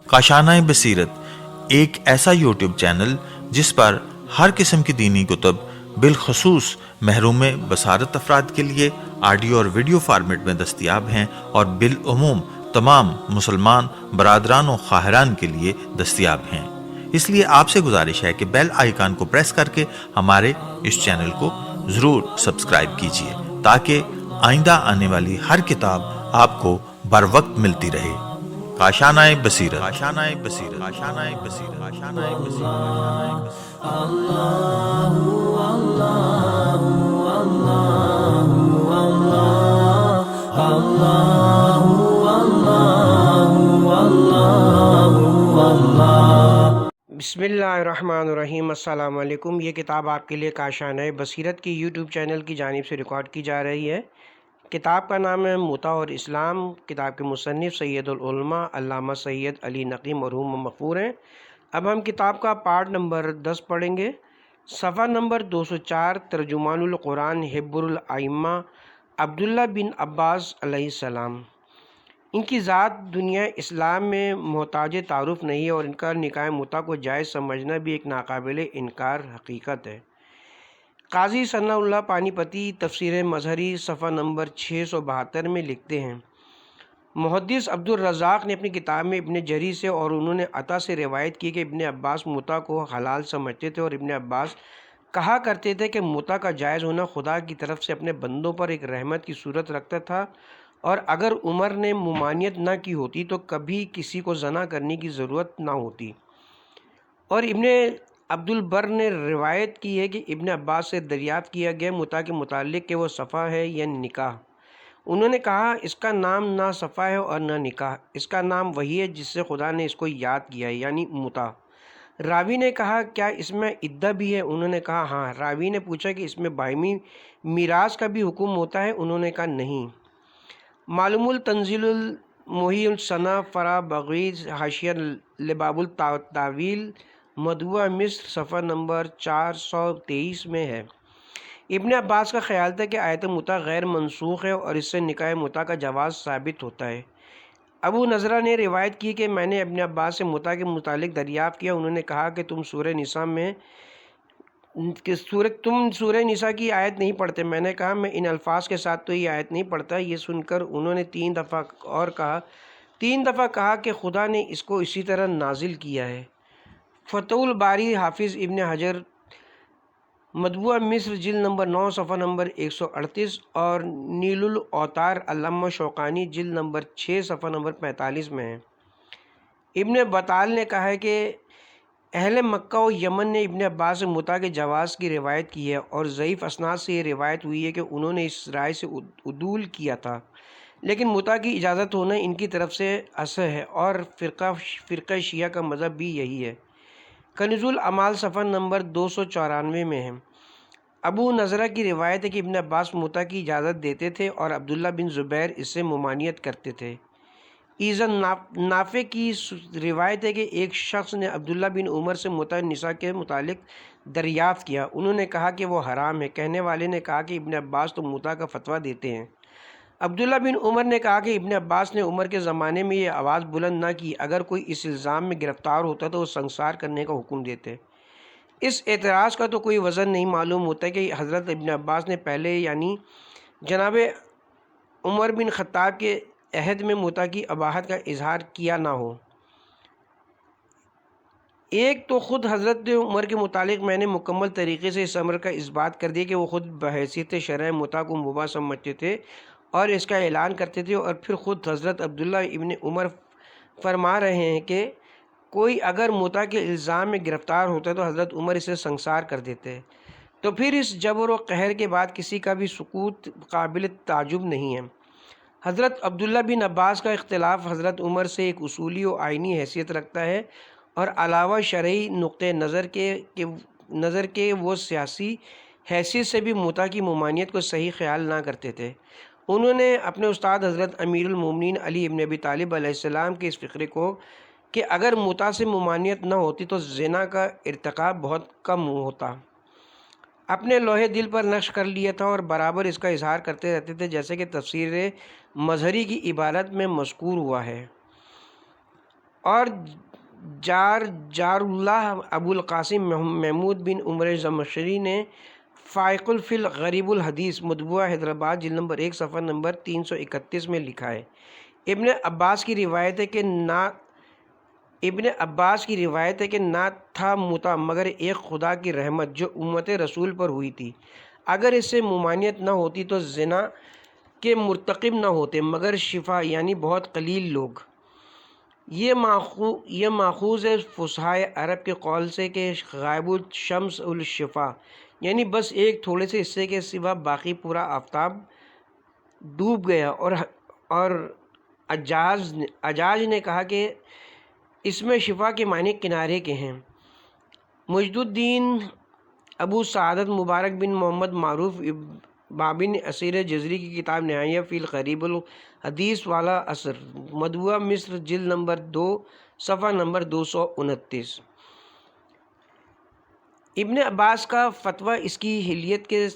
کاشانۂ بصیرت ایک ایسا یوٹیوب چینل جس پر ہر قسم کی دینی کتب بالخصوص محروم بصارت افراد کے لیے آڈیو اور ویڈیو فارمیٹ میں دستیاب ہیں اور بالعموم تمام مسلمان برادران و خواہران کے لیے دستیاب ہیں۔ اس لیے آپ سے گزارش ہے کہ بیل آئیکن کو پریس کر کے ہمارے اس چینل کو ضرور سبسکرائب کیجیے تاکہ آئندہ آنے والی ہر کتاب آپ کو بر وقت ملتی رہے۔ کاشانۂ بصیرت، کاشانۂ بصیرت، کاشانۂ بصیرت، کاشانۂ بصیرت۔ بسم اللہ الرحمن الرحیم۔ السلام علیکم۔ یہ کتاب آپ کے لیے کاشانۂ بصیرت کی یوٹیوب چینل کی جانب سے ریکارڈ کی جا رہی ہے۔ کتاب کا نام ہے متع اور اسلام۔ کتاب کے مصنف سید العلماء علامہ سید علی نقی مرحوم و مغفور ہیں۔ اب ہم کتاب کا پارٹ نمبر 10 پڑھیں گے۔ صفحہ نمبر 204، ترجمان القرآن حبر الائمہ عبداللہ بن عباس علیہ السلام۔ ان کی ذات دنیا اسلام میں محتاج تعارف نہیں ہے اور ان کا نکاح متع کو جائز سمجھنا بھی ایک ناقابل انکار حقیقت ہے۔ قاضی ثناء اللہ پانی پتی تفسیر مظہری صفحہ نمبر 672 میں لکھتے ہیں، محدث عبد الرزاق نے اپنی کتاب میں ابن جری سے اور انہوں نے عطا سے روایت کی کہ ابن عباس متع کو حلال سمجھتے تھے اور ابن عباس کہا کرتے تھے کہ متع کا جائز ہونا خدا کی طرف سے اپنے بندوں پر ایک رحمت کی صورت رکھتا تھا، اور اگر عمر نے ممانعت نہ کی ہوتی تو کبھی کسی کو زنا کرنے کی ضرورت نہ ہوتی۔ اور ابن عبد البر نے روایت کی ہے کہ ابن عباس سے دریافت کیا گیا متع کے متعلق کہ وہ صفا ہے یا نکاح۔ انہوں نے کہا اس کا نام نہ صفا ہے اور نہ نکاح، اس کا نام وہی ہے جس سے خدا نے اس کو یاد کیا ہے، یعنی متع۔ راوی نے کہا کیا اس میں عدہ بھی ہے؟ انہوں نے کہا ہاں۔ راوی نے پوچھا کہ اس میں باہمی میراث کا بھی حکم ہوتا ہے؟ انہوں نے کہا نہیں۔ معلوم التنزیل المحی الثنا فرا بغوی حاشیہ لباب التاویل مطبوعہ مصر صفحہ نمبر 423 میں ہے۔ ابن عباس کا خیال تھا کہ آیت متع غیر منسوخ ہے اور اس سے نکاح متع کا جواز ثابت ہوتا ہے۔ ابو نضرہ نے روایت کی کہ میں نے ابن عباس سے متع کے متعلق دریافت کیا، انہوں نے کہا کہ تم سورہ نساء کی آیت نہیں پڑھتے؟ میں نے کہا میں ان الفاظ کے ساتھ تو یہ آیت نہیں پڑھتا۔ یہ سن کر انہوں نے 3 دفعہ کہا کہ خدا نے اس کو اسی طرح نازل کیا ہے۔ فتح الباری حافظ ابن حجر مطبوعہ مصر جلد نمبر 9 صفحہ نمبر 138 اور نیل الاوتار علامہ شوقانی جلد نمبر 6 صفحہ نمبر 45 میں ہے۔ ابن بطال نے کہا ہے کہ اہل مکہ و یمن نے ابن عباس سے متع کے جواز کی روایت کی ہے اور ضعیف اسناد سے یہ روایت ہوئی ہے کہ انہوں نے اس رائے سے عدول کیا تھا، لیکن متع کی اجازت ہونا ان کی طرف سے اصح ہے اور فرقہ شیعہ کا مذہب بھی یہی ہے۔ کنز الاعمال صفحہ نمبر 294 میں ہے۔ ابو نضرہ کی روایت ہے کہ ابن عباس متع کی اجازت دیتے تھے اور عبداللہ بن زبیر اس سے ممانعت کرتے تھے۔ ایضاً نافع کی روایت ہے کہ ایک شخص نے عبداللہ بن عمر سے متع نساء کے متعلق دریافت کیا، انہوں نے کہا کہ وہ حرام ہے۔ کہنے والے نے کہا کہ ابن عباس تو متع کا فتویٰ دیتے ہیں۔ عبداللہ بن عمر نے کہا کہ ابن عباس نے عمر کے زمانے میں یہ آواز بلند نہ کی، اگر کوئی اس الزام میں گرفتار ہوتا تو وہ سنگسار کرنے کا حکم دیتے۔ اس اعتراض کا تو کوئی وزن نہیں معلوم ہوتا کہ حضرت ابن عباس نے پہلے یعنی جناب عمر بن خطاب کے عہد میں متع کی اباحت کا اظہار کیا نہ ہو۔ ایک تو خود حضرت عمر کے متعلق میں نے مکمل طریقے سے اس امر کا اثبات کر دیا کہ وہ خود بحیثیت شرع متع کو مباح سمجھتے تھے اور اس کا اعلان کرتے تھے، اور پھر خود حضرت عبداللہ ابن عمر فرما رہے ہیں کہ کوئی اگر متع کے الزام میں گرفتار ہوتا تو حضرت عمر اسے سنگسار کر دیتے، تو پھر اس جبر و قہر کے بعد کسی کا بھی سکوت قابل تعجب نہیں ہے۔ حضرت عبداللہ بن عباس کا اختلاف حضرت عمر سے ایک اصولی و آئینی حیثیت رکھتا ہے، اور علاوہ شرعی نقطہ نظر کے وہ سیاسی حیثیت سے بھی متع کی ممانعت کو صحیح خیال نہ کرتے تھے۔ انہوں نے اپنے استاد حضرت امیر المومنین علی ابن ابی طالب علیہ السلام کے اس فقرے کو کہ اگر متع سے ممانعت نہ ہوتی تو زنا کا ارتکاب بہت کم ہوتا، اپنے لوہے دل پر نقش کر لیا تھا اور برابر اس کا اظہار کرتے رہتے تھے، جیسے کہ تفسیر مظہری کی عبارت میں مذکور ہوا ہے۔ اور جار اللہ ابو القاسم محمود بن عمر زمخشری نے فائق الفی غریب الحدیث مطبوعہ حیدرآباد جلد نمبر 1 صفحہ نمبر 331 میں لکھا ہے، ابن عباس کی روایت ہے کہ نہ تھا متا مگر ایک خدا کی رحمت جو امت رسول پر ہوئی تھی، اگر اس سے ممانعت نہ ہوتی تو زنا کے مرتکب نہ ہوتے مگر شفا یعنی بہت قلیل لوگ۔ یہ ماخوذ ہے فصحائے عرب کے قول سے کہ غائب الشمس الشفا، یعنی بس ایک تھوڑے سے حصے کے سوا باقی پورا آفتاب ڈوب گیا۔ اور اجاج نے کہا کہ اس میں شفا کے معنی کنارے کے ہیں۔ مجد الدین ابو سعادت مبارک بن محمد معروف بابن اسیر جزری کی کتاب نہایہ فی الغریب الحدیث والا اثر مطبوعہ مصر جلد نمبر 2 صفحہ نمبر 229۔ ابن عباس کا فتویٰ اس کی حلیت کے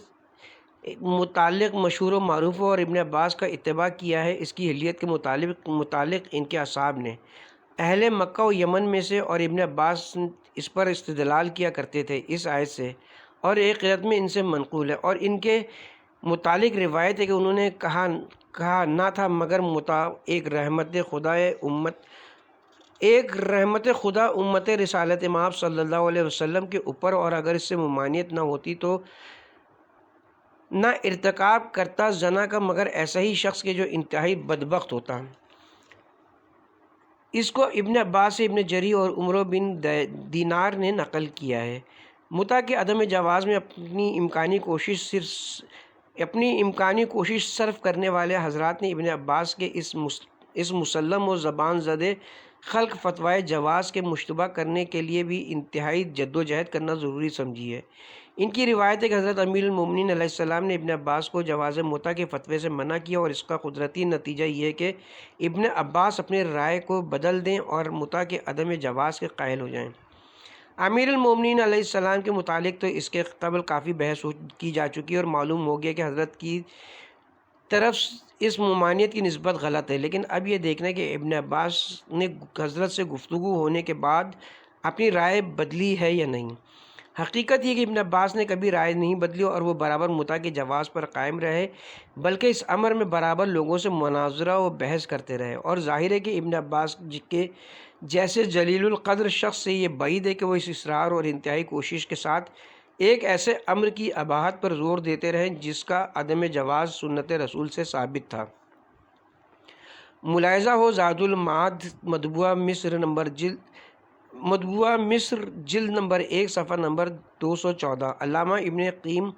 متعلق مشہور و معروف ہے، اور ابن عباس کا اتباع کیا ہے اس کی حلیت کے متعلق ان کے اصحاب نے، اہل مکہ و یمن میں سے، اور ابن عباس اس پر استدلال کیا کرتے تھے اس آیت سے، اور ایک قرأت میں ان سے منقول ہے۔ اور ان کے متعلق روایت ہے کہ انہوں نے کہا نہ تھا مگر متا ایک رحمت خدا امت رسالت مآب صلی اللہ علیہ وسلم کے اوپر، اور اگر اس سے ممانعت نہ ہوتی تو نہ ارتکاب کرتا زنا کا مگر ایسا ہی شخص کہ جو انتہائی بدبخت ہوتا۔ اس کو ابن عباس سے ابن جری اور عمرو بن دینار نے نقل کیا ہے۔ متا کے عدم جواز میں اپنی امکانی کوشش صرف کرنے والے حضرات نے ابن عباس کے اس مسلم و زبان زدہ خلق فتوائے جواز کے مشتبہ کرنے کے لیے بھی انتہائی جد و جہد کرنا ضروری سمجھی ہے۔ ان کی روایت ہے کہ حضرت امیر المومنین علیہ السلام نے ابن عباس کو جواز متا کے فتوے سے منع کیا، اور اس کا قدرتی نتیجہ یہ ہے کہ ابن عباس اپنے رائے کو بدل دیں اور متا کے عدم جواز کے قائل ہو جائیں۔ امیر المومنین علیہ السلام کے متعلق تو اس کے قبل کافی بحث کی جا چکی ہے، اور معلوم ہو گیا کہ حضرت کی طرف اس ممانعت کی نسبت غلط ہے، لیکن اب یہ دیکھنا ہے کہ ابن عباس نے حضرت سے گفتگو ہونے کے بعد اپنی رائے بدلی ہے یا نہیں۔ حقیقت یہ کہ ابن عباس نے کبھی رائے نہیں بدلی، اور وہ برابر متا کے جواز پر قائم رہے، بلکہ اس امر میں برابر لوگوں سے مناظرہ و بحث کرتے رہے۔ اور ظاہر ہے کہ ابن عباس کے جیسے جلیل القدر شخص سے یہ بعید ہے کہ وہ اس اصرار اور انتہائی کوشش کے ساتھ ایک ایسے امر کی اباحت پر زور دیتے رہے جس کا عدم جواز سنت رسول سے ثابت تھا۔ ملاحظہ ہو زاد المعاد مطبوعہ مصر جلد نمبر 1 صفحہ نمبر 214۔ علامہ ابن قیم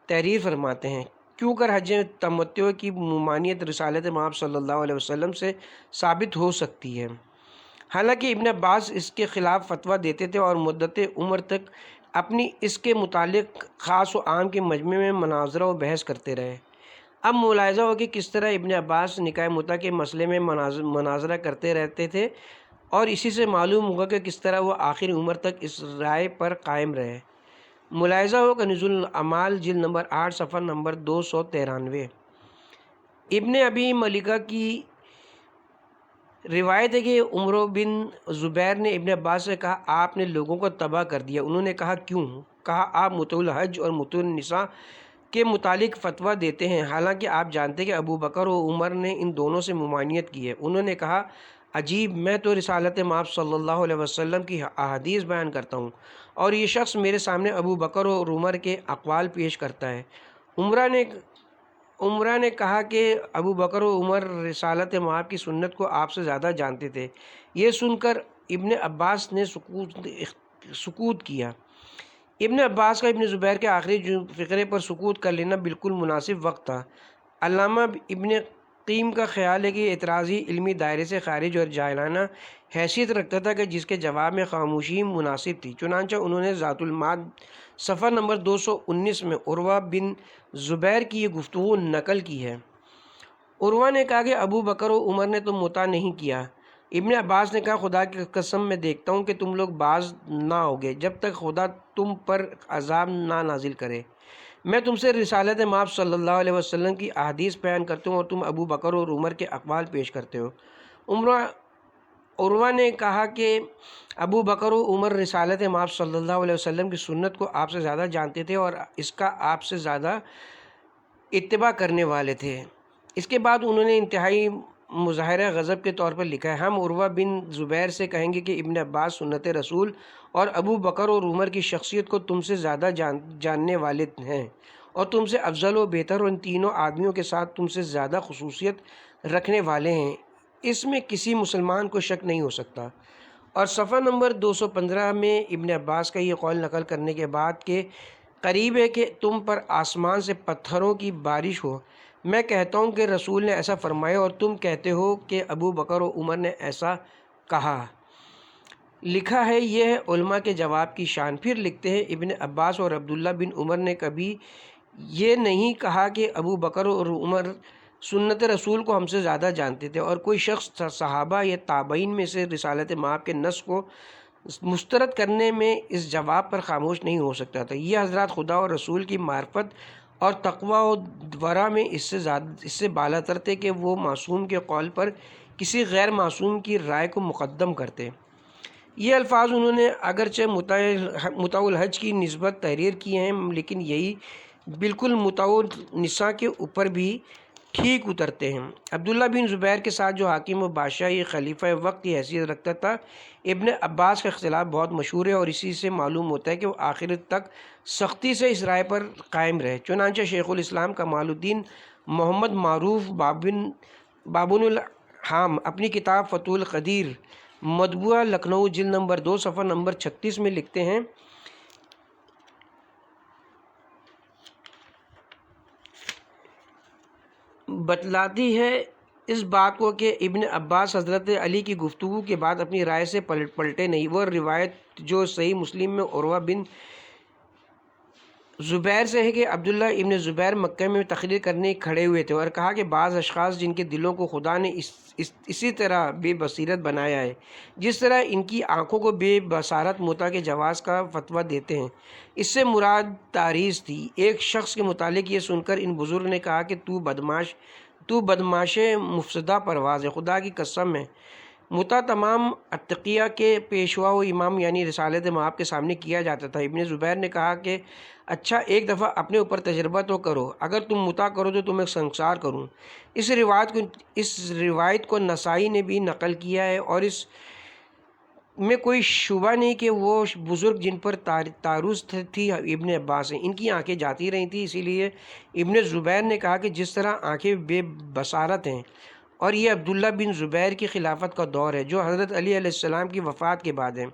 تحریر فرماتے ہیں، کیوں کر حج تمتع کی ممانعت رسالت مآب صلی اللہ علیہ وسلم سے ثابت ہو سکتی ہے، حالانکہ ابن عباس اس کے خلاف فتویٰ دیتے تھے اور مدت عمر تک اپنی اس کے متعلق خاص و عام کے مجمع میں مناظرہ و بحث کرتے رہے۔ اب ملاحظہ ہو کہ کس طرح ابن عباس نکاح متا کے مسئلے میں مناظرہ کرتے رہتے تھے، اور اسی سے معلوم ہوگا کہ کس طرح وہ آخر عمر تک اس رائے پر قائم رہے۔ ملاحظہ ہو کنز الاعمال جلد نمبر 8 صفحہ نمبر 293۔ ابن ابی ملیکہ کی روایت ہے کہ عمرو بن زبیر نے ابن عباس سے کہا، آپ نے لوگوں کو تباہ کر دیا۔ انہوں نے کہا، کیوں؟ کہا، آپ متوع الحج اور متوع النساء کے متعلق فتویٰ دیتے ہیں، حالانکہ آپ جانتے کہ ابو بکر و عمر نے ان دونوں سے ممانعت کی ہے۔ انہوں نے کہا، عجیب، میں تو رسالت مآب صلی اللہ علیہ وسلم کی احادیث بیان کرتا ہوں، اور یہ شخص میرے سامنے ابو بکر اور عمر کے اقوال پیش کرتا ہے۔ عمرہ نے کہا کہ ابو بکر و عمر رسالت مآب کی سنت کو آپ سے زیادہ جانتے تھے۔ یہ سن کر ابن عباس نے سکوت کیا۔ ابن عباس کا ابن زبیر کے آخری فقرے پر سکوت کر لینا بالکل مناسب وقت تھا۔ علامہ ابن قیم کا خیال ہے کہ یہ اعتراضی علمی دائرے سے خارج اور جاہلانہ حیثیت رکھتا تھا کہ جس کے جواب میں خاموشی مناسب تھی، چنانچہ انہوں نے ذات المعاد صفحہ نمبر 219 میں عروہ بن زبیر کی یہ گفتگو نقل کی ہے۔ عروہ نے کہا کہ ابو بکر و عمر نے تو متا نہیں کیا۔ ابن عباس نے کہا، خدا کی قسم میں دیکھتا ہوں کہ تم لوگ باز نہ ہوگے جب تک خدا تم پر عذاب نہ نازل کرے۔ میں تم سے رسالت مآب صلی اللہ علیہ وسلم کی احادیث بیان کرتا ہوں اور تم ابو بکر اور عمر کے اقوال پیش کرتے ہو۔ عروہ نے کہا کہ ابو بکر و عمر رسالت مآب صلی اللہ علیہ وسلم کی سنت کو آپ سے زیادہ جانتے تھے اور اس کا آپ سے زیادہ اتباع کرنے والے تھے۔ اس کے بعد انہوں نے انتہائی مظاہرہ غضب کے طور پر لکھا ہے، ہم عروہ بن زبیر سے کہیں گے کہ ابن عباس سنت رسول اور ابو بکر اور عمر کی شخصیت کو تم سے زیادہ جاننے والے ہیں اور تم سے افضل و بہتر اور ان تینوں آدمیوں کے ساتھ تم سے زیادہ خصوصیت رکھنے والے ہیں، اس میں کسی مسلمان کو شک نہیں ہو سکتا۔ اور صفحہ نمبر 215 میں ابن عباس کا یہ قول نقل کرنے کے بعد کہ قریب ہے کہ تم پر آسمان سے پتھروں کی بارش ہو، میں کہتا ہوں کہ رسول نے ایسا فرمایا اور تم کہتے ہو کہ ابو بکر و عمر نے ایسا کہا، لکھا ہے یہ ہے علماء کے جواب کی شان۔ پھر لکھتے ہیں ابن عباس اور عبداللہ بن عمر نے کبھی یہ نہیں کہا کہ ابو بکر اور عمر سنت رسول کو ہم سے زیادہ جانتے تھے، اور کوئی شخص صحابہ یا تابعین میں سے رسالت مآب کے نص کو مسترد کرنے میں اس جواب پر خاموش نہیں ہو سکتا تھا۔ یہ حضرات خدا اور رسول کی معرفت اور تقویٰ و ورع میں اس سے بالا تر تھے کہ وہ معصوم کے قول پر کسی غیر معصوم کی رائے کو مقدم کرتے۔ یہ الفاظ انہوں نے اگرچہ متاع الحج کی نسبت تحریر کیے ہیں، لیکن یہی بالکل متاع النساء کے اوپر بھی ٹھیک اترتے ہیں۔ عبداللہ بن زبیر کے ساتھ جو حاکم و بادشاہ خلیفہ وقت کی حیثیت رکھتا تھا، ابن عباس کا اختلاف بہت مشہور ہے اور اسی سے معلوم ہوتا ہے کہ وہ آخر تک سختی سے اس رائے پر قائم رہے۔ چنانچہ شیخ الاسلام کمال الدین محمد معروف بابن الحام اپنی کتاب فتح القدیر مطبوعہ لکھنؤ جلد نمبر 2 صفحہ نمبر 36 میں لکھتے ہیں، بتلاتی ہے اس بات کو کہ ابن عباس حضرت علی کی گفتگو کے بعد اپنی رائے سے پلٹے نہیں۔ وہ روایت جو صحیح مسلم میں عروہ بن زبیر سے ہے کہ عبداللہ ابن زبیر مکہ میں تقریر کرنے کھڑے ہوئے تھے اور کہا کہ بعض اشخاص جن کے دلوں کو خدا نے اسی طرح بے بصیرت بنایا ہے جس طرح ان کی آنکھوں کو بے بصارت متع کے جواز کا فتویٰ دیتے ہیں، اس سے مراد تعریض تھی۔ ایک شخص کے متعلق یہ سن کر ان بزرگ نے کہا کہ تو بدماش مفسدہ پرواز ہے، خدا کی قسم ہے متع تمام اتقیہ کے پیشوا و امام یعنی رسالت مآب کے سامنے کیا جاتا تھا۔ ابن زبیر نے کہا کہ اچھا ایک دفعہ اپنے اوپر تجربہ تو کرو، اگر تم متع کرو تو تمہیں سنگسار کروں۔ اس روایت کو نسائی نے بھی نقل کیا ہے اور اس میں کوئی شبہ نہیں کہ وہ بزرگ جن پر تعرض تھی ابن عباس ہیں، ان کی آنکھیں جاتی رہی تھیں، اسی لیے ابن زبیر نے کہا کہ جس طرح آنکھیں بے بصارت ہیں، اور یہ عبداللہ بن زبیر کی خلافت کا دور ہے جو حضرت علی علیہ السلام کی وفات کے بعد ہے۔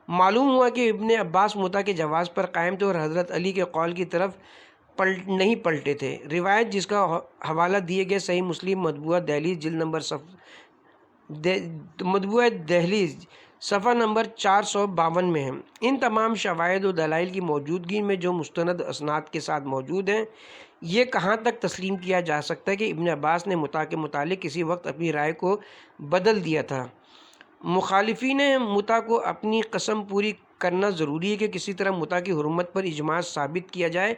معلوم ہوا کہ ابن عباس متع کے جواز پر قائم تھے اور حضرت علی کے قول کی طرف نہیں پلٹے تھے۔ روایت جس کا حوالہ دیے گئے صحیح مسلم مطبوعہ دہلیز جلد نمبر صفحہ نمبر 452 میں ہے۔ ان تمام شواہد و دلائل کی موجودگی میں جو مستند اسناد کے ساتھ موجود ہیں، یہ کہاں تک تسلیم کیا جا سکتا ہے کہ ابن عباس نے متع کے متعلق کسی وقت اپنی رائے کو بدل دیا تھا؟ مخالفین متع کو اپنی قسم پوری کرنا ضروری ہے کہ کسی طرح متع کی حرمت پر اجماع ثابت کیا جائے۔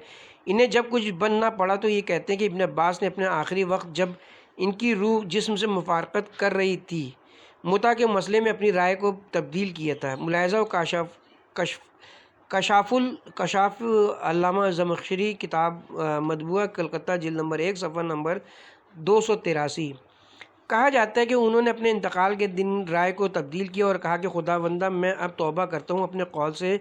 انہیں جب کچھ بن نہ پڑا تو یہ کہتے ہیں کہ ابن عباس نے اپنے آخری وقت جب ان کی روح جسم سے مفارقت کر رہی تھی متع کے مسئلے میں اپنی رائے کو تبدیل کیا تھا۔ ملاحظہ و کشاف علامہ زمخشری کتاب مطبوعہ کلکتہ جلد نمبر 1 صفحہ نمبر 283۔ کہا جاتا ہے کہ انہوں نے اپنے انتقال کے دن رائے کو تبدیل کیا اور کہا کہ خداوندہ میں اب توبہ کرتا ہوں اپنے قول سے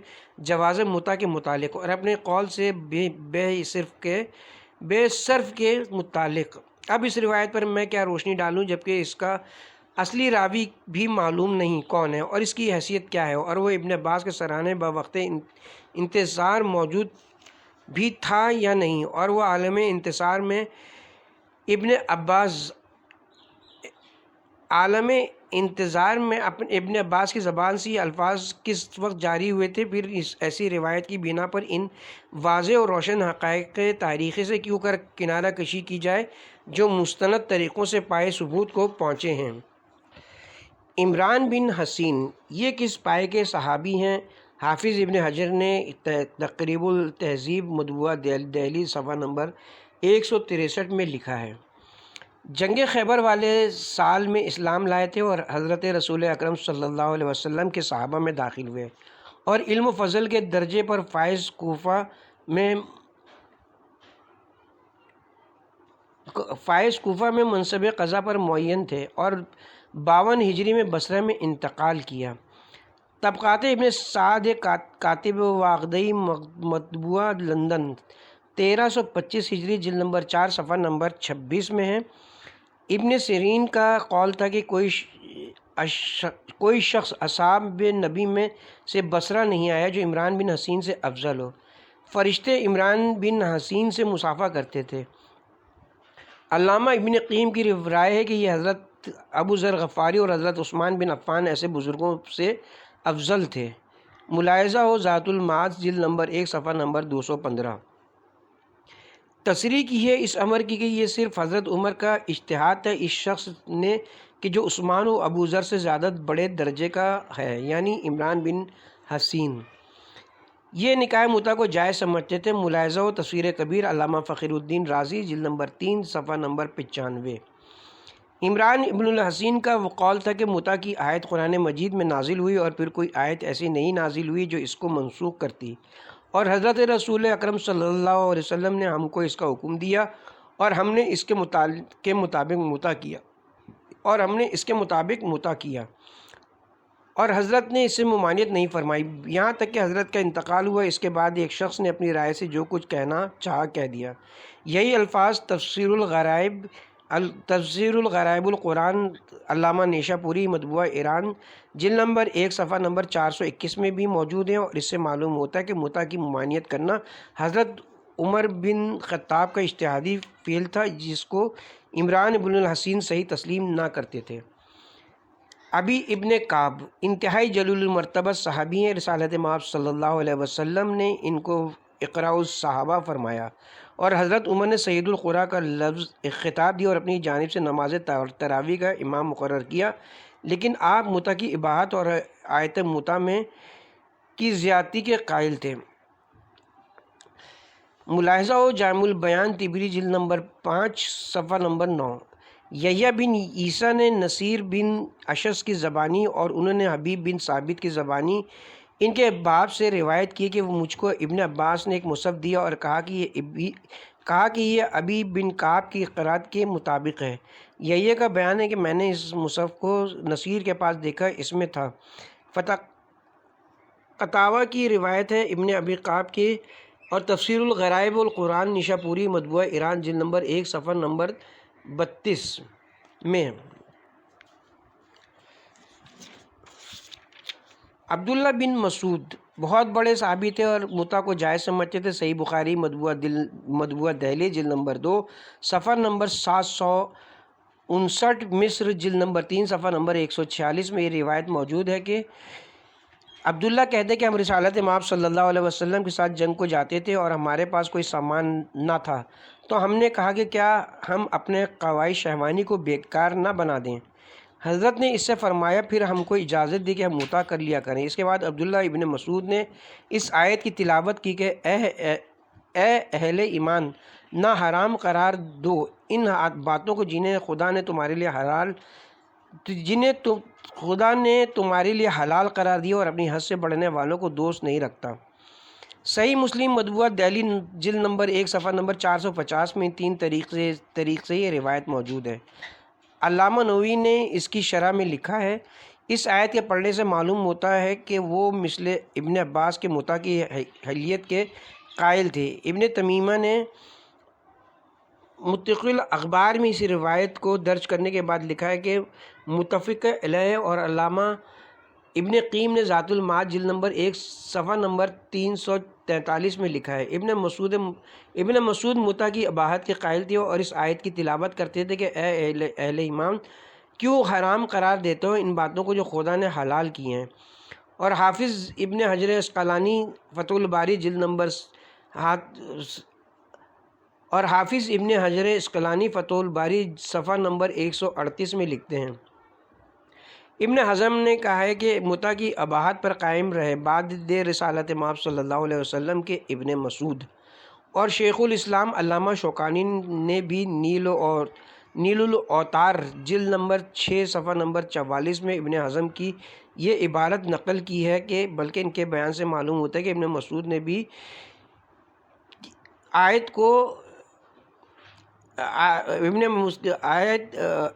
جواز متع کے متعلق اور اپنے قول سے بے صرف کے متعلق۔ اب اس روایت پر میں کیا روشنی ڈالوں جبکہ اس کا اصلی راوی بھی معلوم نہیں کون ہے اور اس کی حیثیت کیا ہے، اور وہ ابن عباس کے سرانے بوقت انتظار موجود بھی تھا یا نہیں، اور وہ عالم انتصار میں ابن عباس کی زبان سے یہ الفاظ کس وقت جاری ہوئے تھے۔ پھر اس ایسی روایت کی بنا پر ان واضح اور روشن حقائق تاریخی سے کیوں کر کنارہ کشی کی جائے جو مستند طریقوں سے پائے ثبوت کو پہنچے ہیں۔ عمران بن حسین یہ کس پائے کے صحابی ہیں؟ حافظ ابن حجر نے تقریب التہذیب مطبوعہ دہلی صفحہ نمبر 163 میں لکھا ہے، جنگ خیبر والے سال میں اسلام لائے تھے اور حضرت رسول اکرم صلی اللہ علیہ وسلم کے صحابہ میں داخل ہوئے اور علم و فضل کے درجے پر فائز کوفہ میں منصب قضا پر معین تھے اور 52 ہجری میں بصرہ میں انتقال کیا۔ طبقات ابن سعد کاتب واقدی مطبوعہ لندن 1325 ہجری جلد نمبر 4 صفحہ نمبر 26 میں ہے۔ ابن سیرین کا قول تھا کہ کوئی شخص اصحاب نبی میں سے بصرہ نہیں آیا جو عمران بن حسین سے افضل ہو۔ فرشتے عمران بن حسین سے مصافحہ کرتے تھے۔ علامہ ابن قیم کی رائے ہے کہ یہ حضرت ابو ذر غفاری اور حضرت عثمان بن عفان ایسے بزرگوں سے افضل تھے۔ ملاحظہ ہو ذات المعاد جلد نمبر 1 صفحہ نمبر 215۔ تصریح کی ہے اس امر کی کہ یہ صرف حضرت عمر کا اجتہاد ہے اس شخص نے کہ جو عثمان و ابو ذر سے زیادہ بڑے درجے کا ہے، یعنی عمران بن حسین۔ یہ نکاح مطلق کو جائز سمجھتے تھے۔ ملاحظہ و تصویر کبیر علامہ فخر الدین رازی جلد نمبر 3 صفحہ نمبر 95۔ عمران ابن الحسین کا وہ قول تھا کہ مطلع کی آیت قرآن مجید میں نازل ہوئی اور پھر کوئی آیت ایسی نہیں نازل ہوئی جو اس کو منسوخ کرتی، اور حضرت رسول اکرم صلی اللہ علیہ وسلم نے ہم کو اس کا حکم دیا اور ہم نے اس کے مطابق مطع کیا اور حضرت نے اس سے ممانعت نہیں فرمائی، یہاں تک کہ حضرت کا انتقال ہوا۔ اس کے بعد ایک شخص نے اپنی رائے سے جو کچھ کہنا چاہا کہہ دیا۔ یہی الفاظ تفسیر الغرائب القرآن علامہ نیشا پوری مطبوعہ ایران جلد نمبر 1 صفحہ نمبر 421 میں بھی موجود ہیں، اور اس سے معلوم ہوتا ہے کہ مطع کی ممانعت کرنا حضرت عمر بن خطاب کا اجتہادی فعل تھا جس کو عمران بن الحسین صحیح تسلیم نہ کرتے تھے۔ ابی ابن کعب انتہائی جلیل المرتبہ صحابی ہیں۔ رسالت مآب صلی اللہ علیہ وسلم نے ان کو اقراء الصحابہ فرمایا اور حضرت عمر نے سید القرا کا لفظ خطاب دیا اور اپنی جانب سے نماز تراویح کا امام مقرر کیا، لیکن آپ مطع کی اباحت اور آیت مطع میں کی زیادتی کے قائل تھے۔ ملاحظہ ہو جامع البیان طبری جلد نمبر 5 صفحہ نمبر 9۔ یحییٰ بن عیسیٰ نے نصیر بن اشعث کی زبانی اور انہوں نے حبیب بن ثابت کی زبانی ان کے باپ سے روایت کی کہ وہ مجھ کو ابن عباس نے ایک مصحف دیا اور کہا کہ یہ ابی بن کعب کی قرات کے مطابق ہے۔ یحییٰ کا بیان ہے کہ میں نے اس مصحف کو نصیر کے پاس دیکھا، اس میں تھا۔ قطاوہ کی روایت ہے ابن ابی کعب کے، اور تفسیر الغرائب القرآن نیشا پوری مطبوعہ ایران جلد نمبر 1 صفحہ نمبر 32 میں۔ عبداللہ بن مسعود بہت بڑے صحابی تھے اور مطع کو جائز سمجھتے تھے۔ صحیح بخاری مطبوعہ دہلی جلد نمبر 2 صفحہ نمبر 759، مصر جلد نمبر 3 صفحہ نمبر 146 میں یہ روایت موجود ہے کہ عبداللہ کہتے کہ ہم رسالت مآب صلی اللہ علیہ وسلم کے ساتھ جنگ کو جاتے تھے اور ہمارے پاس کوئی سامان نہ تھا، تو ہم نے کہا کہ کیا ہم اپنے قواعد شہوانی کو بیکار نہ بنا دیں؟ حضرت نے اس سے فرمایا پھر ہم کو اجازت دی کہ ہم مطع کر لیا کریں۔ اس کے بعد عبداللہ ابن مسعود نے اس آیت کی تلاوت کی کہ اے اہل ایمان، نہ حرام قرار دو ان باتوں کو جنہیں خدا نے تمہارے لیے حلال قرار دیا، اور اپنی حد سے بڑھنے والوں کو دوست نہیں رکھتا۔ صحیح مسلم مطبوعہ دہلی جلد نمبر 1 صفحہ نمبر 450 میں 3 طریق سے یہ روایت موجود ہے۔ علامہ نووی نے اس کی شرح میں لکھا ہے، اس آیت کے پڑھنے سے معلوم ہوتا ہے کہ وہ مثل ابن عباس کے مطع کی حلیت کے قائل تھے۔ ابن تمیمہ نے متق الاخبار میں اسی روایت کو درج کرنے کے بعد لکھا ہے کہ متفق علیہ، اور علامہ ابن قیم نے ذات المعاد جلد نمبر 1 صفحہ نمبر 343 میں لکھا ہے۔ ابن مسعود مطع کی اباحت کے قائل تھے اور اس آیت کی تلاوت کرتے تھے کہ اے اہل ایمان، کیوں حرام قرار دیتے ہو ان باتوں کو جو خدا نے حلال کی ہیں؟ اور حافظ ابن حجر اسقلانی فتح الباری جلد نمبر صفحہ نمبر 138 میں لکھتے ہیں، ابن حزم نے کہا ہے کہ متع کی اباحت پر قائم رہے بعد رسالت مآب صلی اللہ علیہ وسلم کے ابن مسعود اور شیخ الاسلام علامہ شوکانی نے بھی نیل الاوتار جلد نمبر 6 صفحہ نمبر 44 میں ابن حزم کی یہ عبارت نقل کی ہے کہ بلکہ ان کے بیان سے معلوم ہوتا ہے کہ ابن مسعود نے بھی آیت کو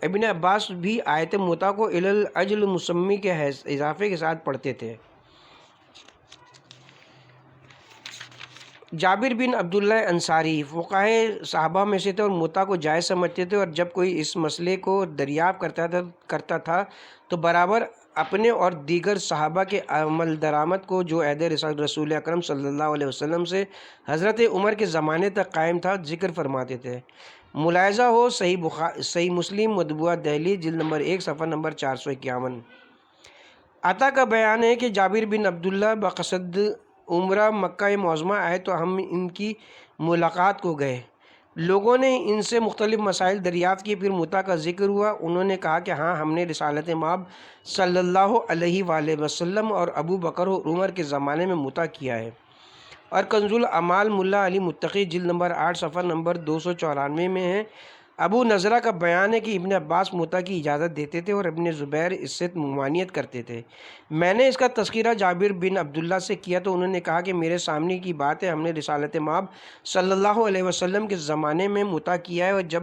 ابن عباس بھی آیت متع کو الی الاجل مسمی کے اضافے کے ساتھ پڑھتے تھے۔ جابر بن عبداللہ انصاری فقہائے صحابہ میں سے تھے اور متع کو جائز سمجھتے تھے، اور جب کوئی اس مسئلے کو دریافت کرتا تھا تو برابر اپنے اور دیگر صحابہ کے عمل درآمد کو جو عہد رسول اکرم صلی اللہ علیہ وسلم سے حضرت عمر کے زمانے تک قائم تھا ذکر فرماتے تھے۔ ملاحظہ ہو صحیح مسلم مطبوعہ دہلی جلد نمبر 1 صفحہ نمبر 451۔ عطا کا بیان ہے کہ جابر بن عبداللہ بقصد عمرہ مکہ معظمہ آئے تو ہم ان کی ملاقات کو گئے۔ لوگوں نے ان سے مختلف مسائل دریافت کیے، پھر متع کا ذکر ہوا۔ انہوں نے کہا کہ ہاں، ہم نے رسالت مآب صلی اللہ علیہ وآلہ وسلم اور ابو بکر و عمر کے زمانے میں متع کیا ہے۔ اور کنز الاعمال ملا علی متقی جلد نمبر 8 صفحہ نمبر 294 میں ہے۔ ابو نضرہ کا بیان ہے کہ ابن عباس متع کی اجازت دیتے تھے اور ابن زبیر اس سے ممانعت کرتے تھے۔ میں نے اس کا تذکرہ جابر بن عبداللہ سے کیا تو انہوں نے کہا کہ میرے سامنے کی بات ہے، ہم نے رسالت مآب صلی اللہ علیہ وسلم کے زمانے میں متع کیا ہے، اور جب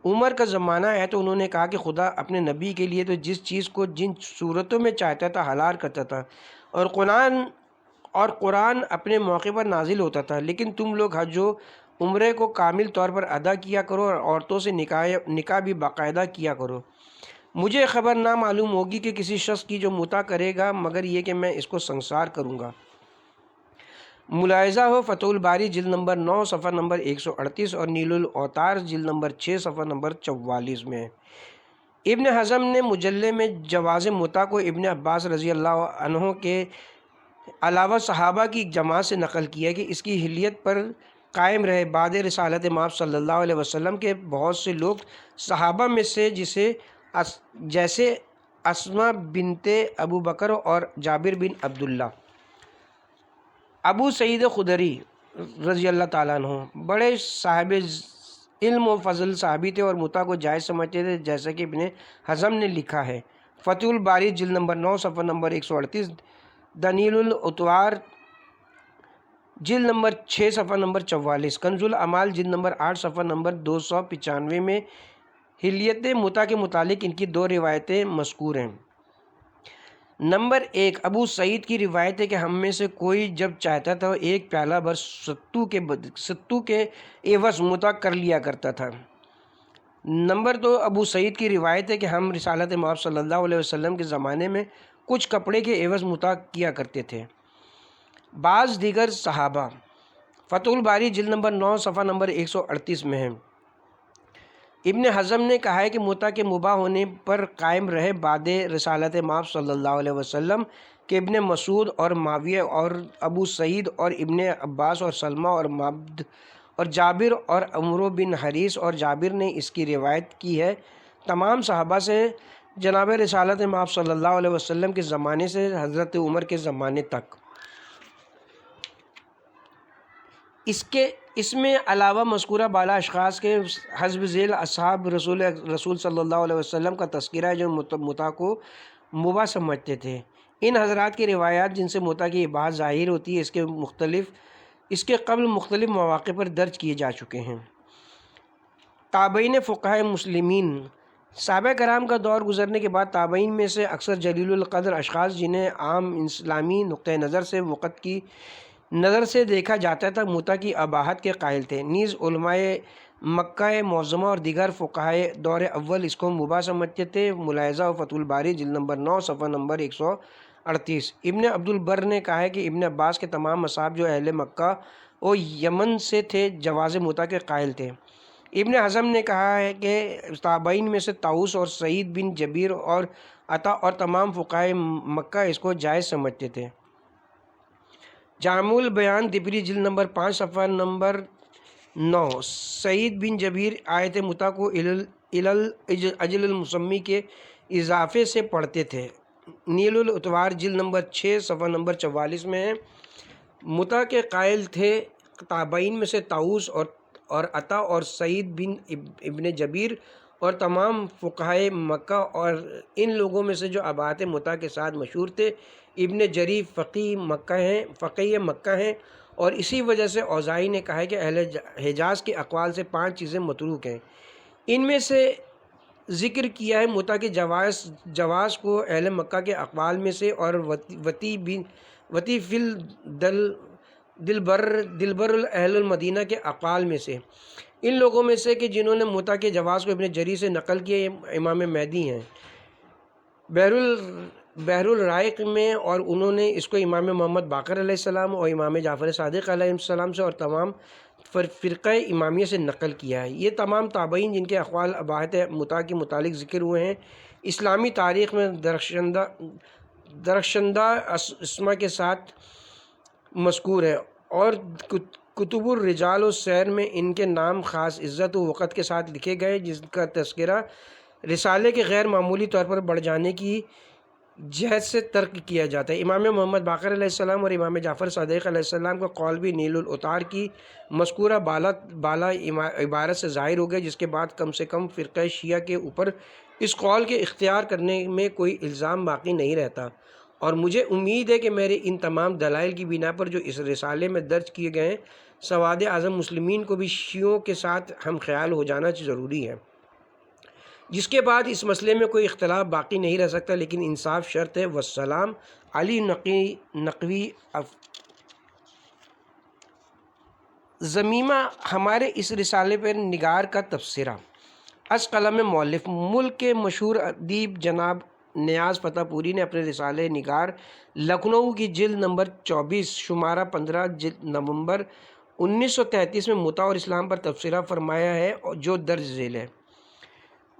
عمر کا زمانہ ہے تو انہوں نے کہا کہ خدا اپنے نبی کے لیے تو جس چیز کو جن صورتوں میں چاہتا تھا حلال کرتا تھا، اور قرآن اپنے موقع پر نازل ہوتا تھا، لیکن تم لوگ حج و عمرے کو کامل طور پر ادا کیا کرو اور عورتوں سے نکاح بھی باقاعدہ کیا کرو۔ مجھے خبر نہ معلوم ہوگی کہ کسی شخص کی جو متع کرے گا مگر یہ کہ میں اس کو سنسار کروں گا۔ ملاحظہ ہو فتح الباری جلد نمبر 9 صفحہ نمبر 138 اور نیل الاوتار جلد نمبر 6 صفحہ نمبر 44 میں۔ ابن حزم نے مجلے میں جواز متع کو ابن عباس رضی اللہ عنہ کے علاوہ صحابہ کی جماعت سے نقل کیا کہ اس کی حلیت پر قائم رہے بعد رسالت مآب صلی اللہ علیہ وسلم کے بہت سے لوگ صحابہ میں سے جیسے اسماء بنت ابو بکر اور جابر بن عبداللہ۔ ابو سعید خدری رضی اللہ تعالیٰ عنہ بڑے صاحب علم و فضل صحابی تھے اور متع کو جائز سمجھتے تھے، جیسا کہ ابن حزم نے لکھا ہے۔ فتح الباری جلد نمبر 9 صفحہ نمبر 138، دنیل الاوتار جلد نمبر 6 صفحہ نمبر 44، کنز الاعمال جلد نمبر 8 صفحہ نمبر 295 میں حلیت متع کے متعلق ان کی 2 روایتیں مذکور ہیں۔ نمبر 1، ابو سعید کی روایت ہے کہ ہم میں سے کوئی جب چاہتا تھا ایک پیالہ بھر ستو کے عوض متع کر لیا کرتا تھا۔ نمبر 2، ابو سعید کی روایت ہے کہ ہم رسالت مآب صلی اللہ علیہ وسلم کے زمانے میں کچھ کپڑے کے عوض متع کیا کرتے تھے۔ بعض دیگر صحابہ، فتح الباری جلد نمبر 9 صفحہ نمبر 138 میں ہے۔ ابن حزم نے کہا ہے کہ متع کے مباح ہونے پر قائم رہے بعد رسالت مآب صلی اللہ علیہ وسلم کہ ابن مسعود اور معاویہ اور ابو سعید اور ابن عباس اور سلمہ اور معبد اور جابر اور عمرو بن حریث اور جابر نے اس کی روایت کی ہے، تمام صحابہ سے جناب رسالت مآب صلی اللہ علیہ وسلم کے زمانے سے حضرت عمر کے زمانے تک۔ اس میں علاوہ مذکورہ بالا اشخاص کے حسب ذیل اصحاب رسول صلی اللہ علیہ وسلم کا تذکرہ ہے جو متع کو مباح سمجھتے تھے۔ ان حضرات کی روایات جن سے متع کی اباحت ظاہر ہوتی ہے اس کے قبل مختلف مواقع پر درج کیے جا چکے ہیں۔ تابعین فقہائے مسلمین، صحابہ کرام کا دور گزرنے کے بعد تابعین میں سے اکثر جلیل القدر اشخاص جنہیں عام اسلامی نقطۂ نظر سے وقت کی نظر سے دیکھا جاتا تھا متع کی اباحت کے قائل تھے، نیز علماء مکہ معظمہ اور دیگر فقہائے دور اول اس کو مباح سمجھتے تھے۔ ملاحظہ و فتح الباری جلد نمبر 9 صفحہ نمبر 138۔ ابن عبد البر نے کہا ہے کہ ابن عباس کے تمام اصحاب جو اہل مکہ و یمن سے تھے جواز متع کے قائل تھے۔ ابن حزم نے کہا ہے کہ تابعین میں سے طاؤس اور سعید بن جبیر اور عطا اور تمام فقہائے مکہ اس کو جائز سمجھتے تھے۔ جامع البیان دبری جلد نمبر 5 صفحہ نمبر 9، سعید بن جبیر آیت متع کو اجل المسمی کے اضافے سے پڑھتے تھے۔ نیل الاتوار جلد نمبر 6 صفحہ نمبر 44 میں ہے۔ متع کے قائل تھے تابعین میں سے طاؤس اور عطا اور سعید بن ابن جبیر اور تمام فقہائے مکہ، اور ان لوگوں میں سے جو اباحت متع کے ساتھ مشہور تھے ابن جریر فقیہ مکہ ہیں، اور اسی وجہ سے اوزاعی نے کہا ہے کہ اہل حجاز کے اقوال سے 5 چیزیں متروک ہیں۔ ان میں سے ذکر کیا ہے متع کے جواز کو اہل مکہ کے اقوال میں سے، اور وتی فی دلبر اہل المدینہ کے اقوال میں سے۔ ان لوگوں میں سے کہ جنہوں نے متع کے جواز کو ابن جریر سے نقل کیا امام مہدی ہیں بحر الرائق میں، اور انہوں نے اس کو امام محمد باقر علیہ السلام اور امام جعفر صادق علیہ السلام سے اور تمام فرقہ امامیہ سے نقل کیا ہے۔ یہ تمام تابعین جن کے اقوال اباحت متع کے متعلق ذکر ہوئے ہیں اسلامی تاریخ میں درخشندہ اسما کے ساتھ مذکور ہے، اور کتب الرجال والسیر میں ان کے نام خاص عزت و وقت کے ساتھ لکھے گئے، جس کا تذکرہ رسالے کے غیر معمولی طور پر بڑھ جانے کی جہت سے ترک کیا جاتا ہے۔ امام محمد باقر علیہ السلام اور امام جعفر صادق علیہ السلام کا قول بھی نیل الاتار کی مذکورہ بالا عبارت سے ظاہر ہو گیا، جس کے بعد کم سے کم فرقہ شیعہ کے اوپر اس قول کے اختیار کرنے میں کوئی الزام باقی نہیں رہتا، اور مجھے امید ہے کہ میرے ان تمام دلائل کی بنا پر جو اس رسالے میں درج کیے گئے ہیں سواد اعظم مسلمین کو بھی شیعوں کے ساتھ ہم خیال ہو جانا ضروری ہے، جس کے بعد اس مسئلے میں کوئی اختلاف باقی نہیں رہ سکتا، لیکن انصاف شرط ہے۔ والسلام علی نقوی ضمیمہ ہمارے اس رسالے پر نگار کا تبصرہ۔ از قلم مؤلف ملک کے مشہور ادیب جناب نیاز فتح پوری نے اپنے رسالے نگار لکھنؤ کی جلد نمبر 24 شمارہ 15 نومبر 1933 میں متع اور اسلام پر تبصرہ فرمایا ہے، جو درج ذیل ہے۔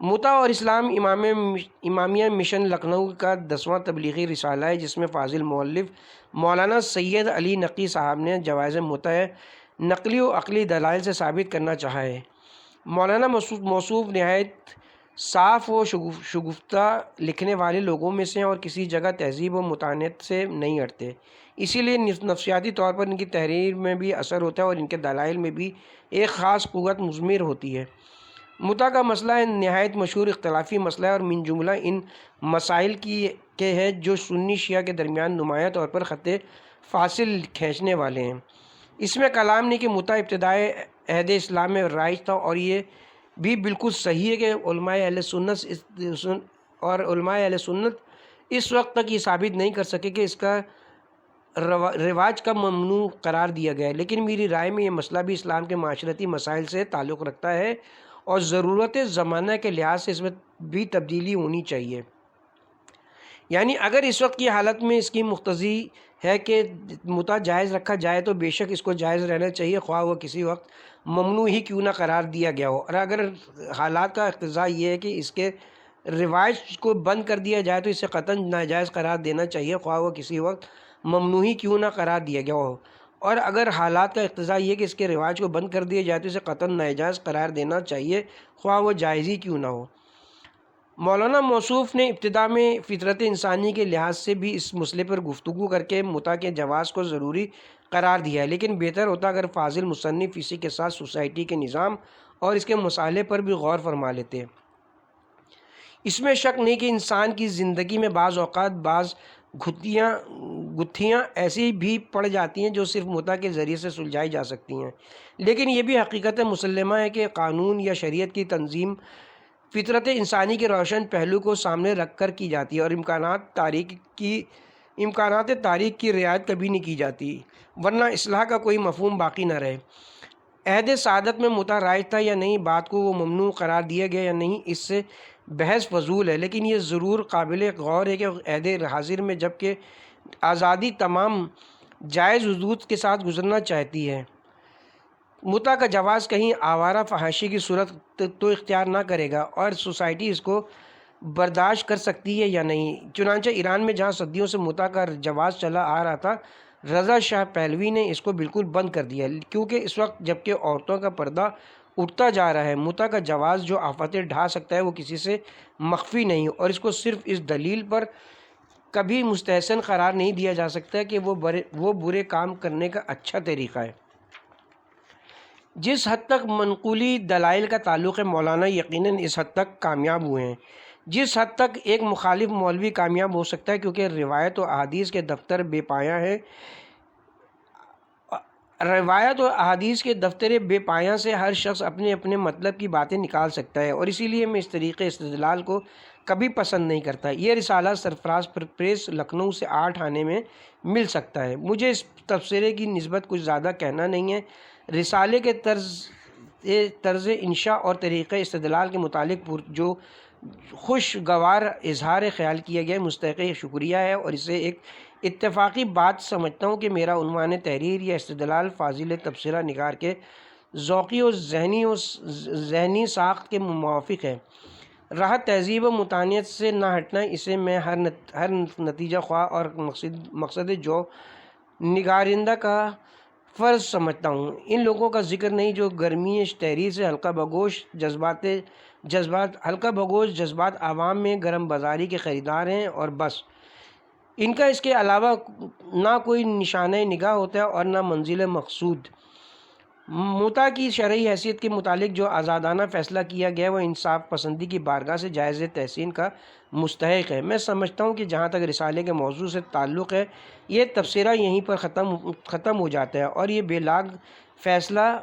متع اور اسلام امامیہ مشن لکھنؤ کا 10واں تبلیغی رسالہ ہے، جس میں فاضل مؤلف مولانا سید علی نقی صاحب نے جواز متع نقلی و عقلی دلائل سے ثابت کرنا چاہا ہے۔ مولانا موصوف نہایت صاف و شگفتہ لکھنے والے لوگوں میں سے ہیں، اور کسی جگہ تہذیب و متانت سے نہیں ہٹتے، اسی لیے نفسیاتی طور پر ان کی تحریر میں بھی اثر ہوتا ہے، اور ان کے دلائل میں بھی ایک خاص قوت مضمر ہوتی ہے۔ متع کا مسئلہ نہایت مشہور اختلافی مسئلہ ہے، اور من جملہ ان مسائل کے ہے جو سنی شیعہ کے درمیان نمایاں طور پر خط فاصل کھینچنے والے ہیں۔ اس میں کلام نہیں کہ متع ابتدائے عہد اسلام میں رائج تھا، اور یہ بھی بالکل صحیح ہے کہ علماء اہل سنت اس وقت تک یہ ثابت نہیں کر سکے کہ اس کا رواج کا ممنوع قرار دیا گیا ہے، لیکن میری رائے میں یہ مسئلہ بھی اسلام کے معاشرتی مسائل سے تعلق رکھتا ہے، اور ضرورت زمانہ کے لحاظ سے اس میں بھی تبدیلی ہونی چاہیے۔ یعنی اگر اس وقت کی حالت میں اس کی مقتضی ہے کہ متع جائز رکھا جائے تو بے شک اس کو جائز رہنا چاہیے، خواہ وہ کسی وقت ممنوع ہی کیوں نہ قرار دیا گیا ہو، اور اگر حالات کا اقتضا یہ ہے کہ اس کے رواج کو بند کر دیا جائے تو اسے قطعاً ناجائز قرار دینا چاہیے، خواہ وہ کسی وقت ممنوع ہی کیوں نہ قرار دیا گیا ہو، اور اگر حالات کا اقتضا یہ کہ اس کے رواج کو بند کر دیا جائے تو اسے قطعاً ناجائز قرار دینا چاہیے، خواہ وہ جائز ہی کیوں نہ ہو۔ مولانا موصوف نے ابتدا میں فطرت انسانی کے لحاظ سے بھی اس مسئلے پر گفتگو کر کے متع کے جواز کو ضروری قرار دیا ہے، لیکن بہتر ہوتا اگر فاضل مصنف اسی کے ساتھ سوسائٹی کے نظام اور اس کے مسائل پر بھی غور فرما لیتے۔ اس میں شک نہیں کہ انسان کی زندگی میں بعض اوقات بعض گتھیاں ایسی بھی پڑ جاتی ہیں جو صرف متع کے ذریعے سے سلجھائی جا سکتی ہیں، لیکن یہ بھی حقیقت مسلمہ ہے کہ قانون یا شریعت کی تنظیم فطرت انسانی کے روشن پہلو کو سامنے رکھ کر کی جاتی ہے، اور امکانات تاریخ کی رعایت کبھی نہیں کی جاتی، ورنہ اصلاح کا کوئی مفہوم باقی نہ رہے۔ عہد سعادت میں متع رائج تھا یا نہیں، بات کو وہ ممنوع قرار دیا گیا یا نہیں، اس سے بحث فضول ہے، لیکن یہ ضرور قابل غور ہے کہ عہد حاضر میں جب کہ آزادی تمام جائز حدود کے ساتھ گزرنا چاہتی ہے، متع کا جواز کہیں آوارہ فحاشی کی صورت تو اختیار نہ کرے گا، اور سوسائٹی اس کو برداشت کر سکتی ہے یا نہیں۔ چنانچہ ایران میں جہاں صدیوں سے متع کا جواز چلا آ رہا تھا، رضا شاہ پہلوی نے اس کو بالکل بند کر دیا، کیونکہ اس وقت جبکہ عورتوں کا پردہ اٹھتا جا رہا ہے۔ متع کا جواز جو آفتیں ڈھا سکتا ہے وہ کسی سے مخفی نہیں، اور اس کو صرف اس دلیل پر کبھی مستحسن قرار نہیں دیا جا سکتا کہ وہ برے کام کرنے کا اچھا طریقہ ہے۔ جس حد تک منقولی دلائل کا تعلق ہے، مولانا یقیناً اس حد تک کامیاب ہوئے ہیں جس حد تک ایک مخالف مولوی کامیاب ہو سکتا ہے، کیونکہ روایت و احادیث کے دفتر بے پایہ ہیں۔ روایت و احادیث کے دفتر بے پایہ سے ہر شخص اپنے اپنے مطلب کی باتیں نکال سکتا ہے، اور اسی لیے میں اس طریقے استدلال کو کبھی پسند نہیں کرتا۔ یہ رسالہ سرفراز پریس لکھنؤ سے 8 آنے میں مل سکتا ہے۔ مجھے اس تبصرے کی نسبت کچھ زیادہ کہنا نہیں ہے۔ رسالے کے طرز انشاء اور طریقہ استدلال کے متعلق جو خوشگوار اظہار خیال کیا گیا مستحق شکریہ ہے، اور اسے ایک اتفاقی بات سمجھتا ہوں کہ میرا عنوان تحریر یا استدلال فاضل تبصرہ نگار کے ذوقی و ذہنی ساخت کے موافق ہے۔ رہا تہذیب و متانیت سے نہ ہٹنا، اسے میں ہر نتیجہ خواہ اور مقصد جو نگارندہ کا فرض سمجھتا ہوں۔ ان لوگوں کا ذکر نہیں جو گرمی تحریر سے حلقہ بگوش جذبات عوام میں گرم بازاری کے خریدار ہیں، اور بس ان کا اس کے علاوہ نہ کوئی نشانہ نگاہ ہوتا ہے اور نہ منزل مقصود۔ متع کی شرعی حیثیت کے متعلق جو آزادانہ فیصلہ کیا گیا وہ انصاف پسندی کی بارگاہ سے جائز تحسین کا مستحق ہے۔ میں سمجھتا ہوں کہ جہاں تک رسالے کے موضوع سے تعلق ہے، یہ تبصرہ یہیں پر ختم ہو جاتا ہے، اور یہ بے لاگ فیصلہ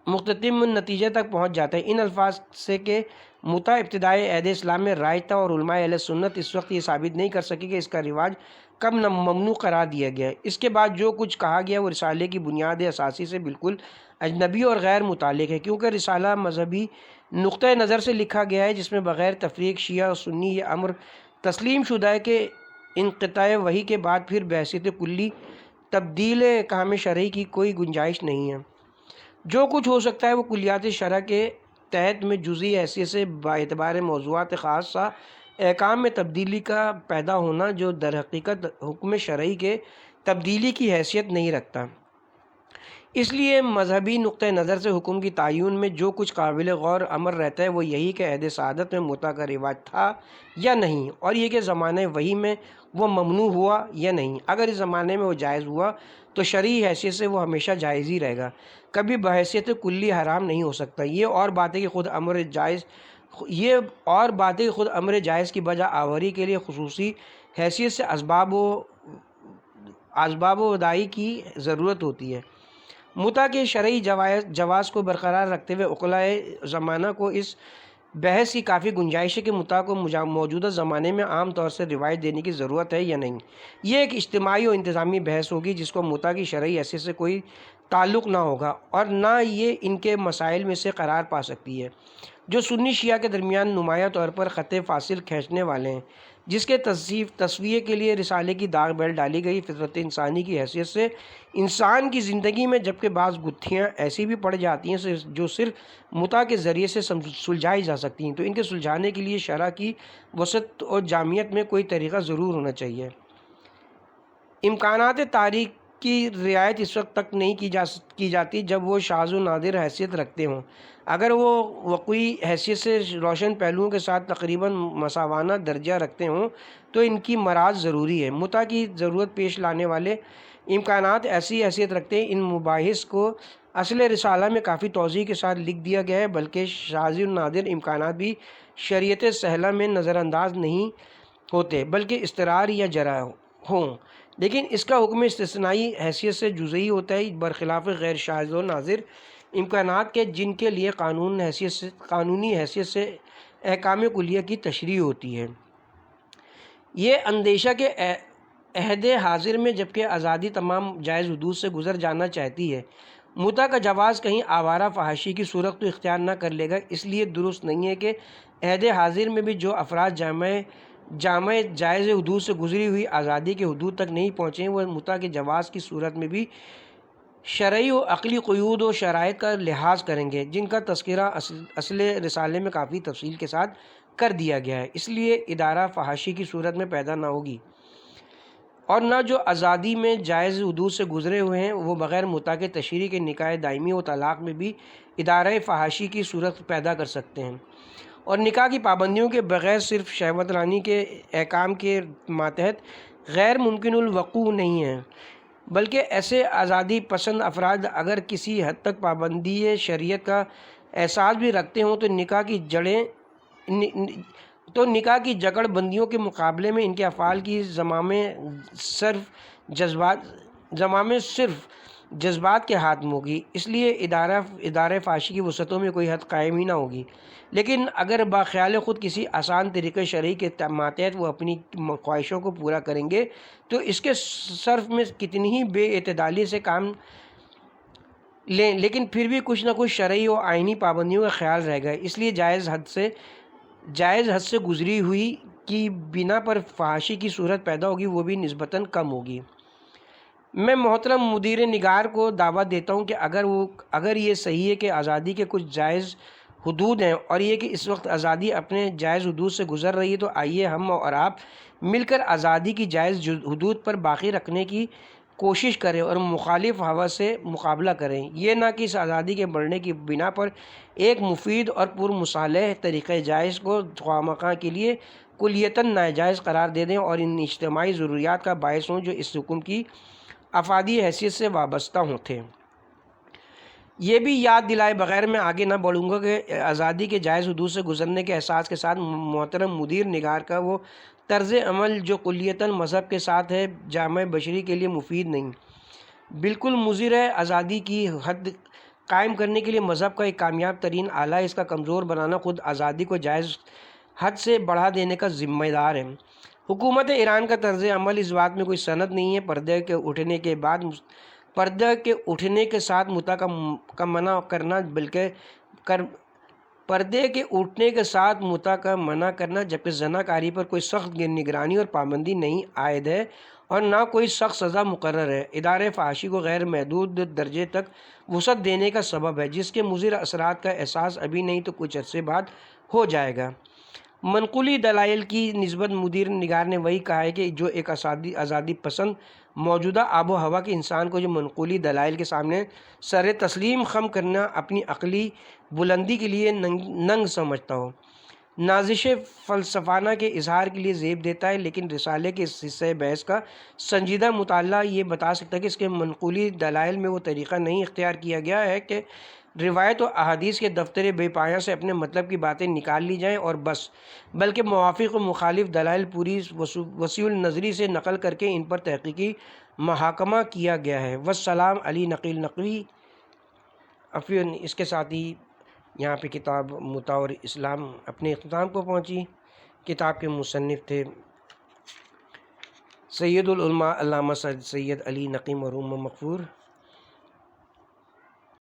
مختتم نتیجے تک پہنچ جاتا ہے، ان الفاظ سے کہ متع ابتدائے عہد اسلام میں رائج تھا، اور علماء اہل سنت اس وقت یہ ثابت نہیں کر سکے کہ اس کا رواج کب ممنوع قرار دیا گیا ہے۔ اس کے بعد جو کچھ کہا گیا وہ رسالے کی بنیاد اساسی سے بالکل اجنبی اور غیر متعلق ہے، کیونکہ رسالہ مذہبی نقطۂ نظر سے لکھا گیا ہے، جس میں بغیر تفریق شیعہ اور سنی یہ امر تسلیم شدہ ہے کہ انقطاع وحی کے بعد پھر بحیثیت کلی تبدیل احکام شرعی کی کوئی گنجائش نہیں ہے۔ جو کچھ ہو سکتا ہے وہ کلیات شرع کے تحت میں جزئی حیثیت سے باعتبار موضوعات خاصہ احکام میں تبدیلی کا پیدا ہونا، جو در حقیقت حکم شرعی کے تبدیلی کی حیثیت نہیں رکھتا۔ اس لیے مذہبی نقطۂ نظر سے حکم کی تعین میں جو کچھ قابل غور امر رہتا ہے وہ یہی کہ عہد سعادت میں متع کا رواج تھا یا نہیں، اور یہ کہ زمانہ وحی میں وہ ممنوع ہوا یا نہیں۔ اگر اس زمانے میں وہ جائز ہوا تو شرعی حیثیت سے وہ ہمیشہ جائز ہی رہے گا، کبھی بحیثیت کلی حرام نہیں ہو سکتا۔ یہ اور باتیں کہ خود امر جائز کی بجا آوری کے لیے خصوصی حیثیت سے اسباب و ودائی کی ضرورت ہوتی ہے۔ متع کے شرعی جواز کو برقرار رکھتے ہوئے عقلائے زمانہ کو اس بحث کی کافی گنجائش ہے کہ متع کو موجودہ زمانے میں عام طور سے روایت دینے کی ضرورت ہے یا نہیں۔ یہ ایک اجتماعی و انتظامی بحث ہوگی جس کو متع کی شرعی حیثیت سے کوئی تعلق نہ ہوگا، اور نہ یہ ان کے مسائل میں سے قرار پا سکتی ہے جو سنی شیعہ کے درمیان نمایاں طور پر خط فاصل کھینچنے والے ہیں، جس کے تصفیے کے لیے رسالے کی داغ بیل ڈالی گئی۔ فطرت انسانی کی حیثیت سے انسان کی زندگی میں جبکہ بعض گتھیاں ایسی بھی پڑ جاتی ہیں جو صرف متع کے ذریعے سے سلجھائی جا سکتی ہیں، تو ان کے سلجھانے کے لیے شرع کی وسعت اور جامعیت میں کوئی طریقہ ضرور ہونا چاہیے۔ امکانات تاریخ کی رعایت اس وقت تک نہیں کی جاتی جب وہ شاذ و نادر حیثیت رکھتے ہوں۔ اگر وہ وقوعی حیثیت سے روشن پہلوؤں کے ساتھ تقریباً مساوانہ درجہ رکھتے ہوں تو ان کی مراعات ضروری ہے۔ متع کی ضرورت پیش لانے والے امکانات ایسی حیثیت رکھتے ہیں۔ ان مباحث کو اصل رسالہ میں کافی توضیح کے ساتھ لکھ دیا گیا ہے، بلکہ شاذ و نادر امکانات بھی شریعت سہلہ میں نظر انداز نہیں ہوتے بلکہ استرار یا جرح ہوں، لیکن اس کا حکم استثنائی حیثیت سے جزئی ہوتا ہے، برخلاف غیر شاذ و نادر امکانات کے جن کے لیے قانونی حیثیت سے احکام کلیہ کی تشریح ہوتی ہے۔ یہ اندیشہ کہ عہد حاضر میں جبکہ آزادی تمام جائز حدود سے گزر جانا چاہتی ہے، متع کا جواز کہیں آوارہ فحاشی کی صورت تو اختیار نہ کر لے گا، اس لیے درست نہیں ہے کہ عہد حاضر میں بھی جو افراد جامع جائز حدود سے گزری ہوئی آزادی کے حدود تک نہیں پہنچے وہ متع کے جواز کی صورت میں بھی شرعی و عقلی قیود و شرائط کا لحاظ کریں گے، جن کا تذکرہ اصل رسالے میں کافی تفصیل کے ساتھ کر دیا گیا ہے۔ اس لیے ادارہ فحاشی کی صورت میں پیدا نہ ہوگی، اور نہ جو آزادی میں جائز حدود سے گزرے ہوئے ہیں وہ بغیر متع کے تشریح کے نکاح دائمی و طلاق میں بھی ادارہ فحاشی کی صورت پیدا کر سکتے ہیں، اور نکاح کی پابندیوں کے بغیر صرف شہوت رانی کے احکام کے ماتحت غیر ممکن الوقوع نہیں ہیں، بلکہ ایسے آزادی پسند افراد اگر کسی حد تک پابندی شریعت کا احساس بھی رکھتے ہوں تو نکاح کی جکڑ بندیوں کے مقابلے میں ان کے افعال کی زمام صرف جذبات کے ہاتھ میں ہوگی، اس لیے ادارہ فحاشی کی وسعتوں میں کوئی حد قائم ہی نہ ہوگی۔ لیکن اگر باخیال خود کسی آسان طریقے شرعی کے ماتحت وہ اپنی خواہشوں کو پورا کریں گے تو اس کے صرف میں کتنی ہی بے اعتدالی سے کام لیں، لیکن پھر بھی کچھ نہ کچھ شرعی و آئینی پابندیوں کا خیال رہے گا، اس لیے جائز حد سے گزری ہوئی کی بنا پر فحاشی کی صورت پیدا ہوگی وہ بھی نسبتاً کم ہوگی۔ میں محترم مدیر نگار کو دعوت دیتا ہوں کہ اگر یہ صحیح ہے کہ آزادی کے کچھ جائز حدود ہیں اور یہ کہ اس وقت آزادی اپنے جائز حدود سے گزر رہی ہے، تو آئیے ہم اور آپ مل کر آزادی کی جائز حدود پر باقی رکھنے کی کوشش کریں اور مخالف ہوا سے مقابلہ کریں، یہ نہ کہ اس آزادی کے بڑھنے کی بنا پر ایک مفید اور پرمصالح طریقہ جائز کو خواہ کے لیے کلیتاً ناجائز قرار دے دیں اور ان اجتماعی ضروریات کا باعث ہوں جو اس حکم کی افادی حیثیت سے وابستہ ہوتے ہیں۔ یہ بھی یاد دلائے بغیر میں آگے نہ بڑھوں گا کہ آزادی کے جائز حدود سے گزرنے کے احساس کے ساتھ محترم مدیر نگار کا وہ طرز عمل جو کلیتاً مذہب کے ساتھ ہے جامع بشری کے لیے مفید نہیں، بالکل مضر ہے۔ آزادی کی حد قائم کرنے کے لیے مذہب کا ایک کامیاب ترین آلہ ہے، اس کا کمزور بنانا خود آزادی کو جائز حد سے بڑھا دینے کا ذمہ دار ہے۔ حکومت ایران کا طرز عمل اس بات میں کوئی سند نہیں ہے پردے کے اٹھنے کے ساتھ متع کا منع کرنا، بلکہ پردے کے اٹھنے کے ساتھ متع کا منع کرنا، جبکہ زناکاری پر کوئی سخت نگرانی اور پابندی نہیں عائد ہے اور نہ کوئی سخت سزا مقرر ہے، ادارہ فحاشی کو غیر محدود درجے تک وسعت دینے کا سبب ہے، جس کے مضر اثرات کا احساس ابھی نہیں تو کچھ عرصے بعد ہو جائے گا۔ منقولی دلائل کی نسبت مدیر نگار نے وہی کہا ہے کہ جو ایک آزادی پسند موجودہ آب و ہوا کے انسان کو جو منقولی دلائل کے سامنے سر تسلیم خم کرنا اپنی عقلی بلندی کے لیے ننگ سمجھتا ہو، نازش فلسفانہ کے اظہار کے لیے زیب دیتا ہے، لیکن رسالے کے اس حصہ بحث کا سنجیدہ مطالعہ یہ بتا سکتا ہے کہ اس کے منقولی دلائل میں وہ طریقہ نہیں اختیار کیا گیا ہے کہ روایت و احادیث کے دفتر بے پایہ سے اپنے مطلب کی باتیں نکال لی جائیں اور بس، بلکہ موافق و مخالف دلائل پوری وسیع النظری سے نقل کر کے ان پر تحقیقی محاکمہ کیا گیا ہے۔ والسلام علی نقیل نقوی۔ اس کے ساتھ ہی یہاں پہ کتاب متع اور اسلام اپنے اختتام کو پہنچی۔ کتاب کے مصنف تھے سید العلماء علامہ سید علی نقی مرحوم مغفور۔